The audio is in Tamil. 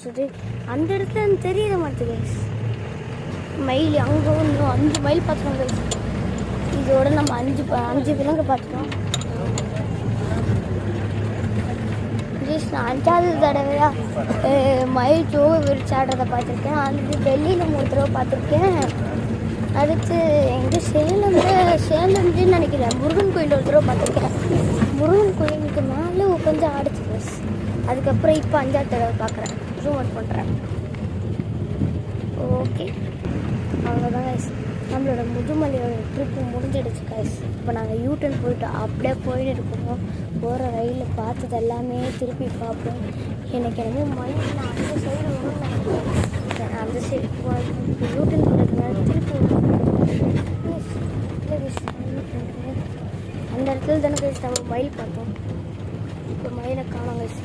சுற்றி அந்த இடத்துல தெரியல மாட்டேங்குது கைஸ். மைல் அங்கே இன்னும் 5 மைல் பார்த்துக்கோங்க கைஸ். இதோட நம்ம 5 விலங்கு பார்த்துட்டோம் கைஸ். நான் 5வது தடவையாக மயில் தோவை விரிச்சு ஆடுறதை பார்த்துருக்கேன். அது டெல்லியில் 3 தடவை பார்த்துருக்கேன். அடுத்து எங்கே சேலம்னு நினைக்கிறேன். முருகன் கோயில் ஒரு தடவை பார்த்துருக்கேன். முருகன் கோயிலுக்கு மேலே உட்காந்து ஆடுச்சு கைஸ். அதுக்கப்புறம் இப்போ 5வது தடவை பார்க்குறேன். ஜூம் அவுட் பண்ணுறேன். ஓகே, அவ்வளோதான் கைஸ். நம்மளோட முதுமலையோட ட்ரிப்பு முடிஞ்சிடுச்சு கைஸ். இப்போ நாங்கள் யூட்டன் போயிட்டு அப்படியே போயிட்டு இருக்கோம். போகிற ரயிலில் பார்த்தது எல்லாமே திருப்பி பார்ப்போம். எனக்கு என்னமோ மயில் நான் அந்த சைடு வரும்னு அந்த சைடு யூட்டன் போகிறதுனால திருப்பி அந்த இடத்துல தானே கைஸ் நம்ம மயில் பார்த்தோம். இப்போ மயிலை காணோம் கைஸ்.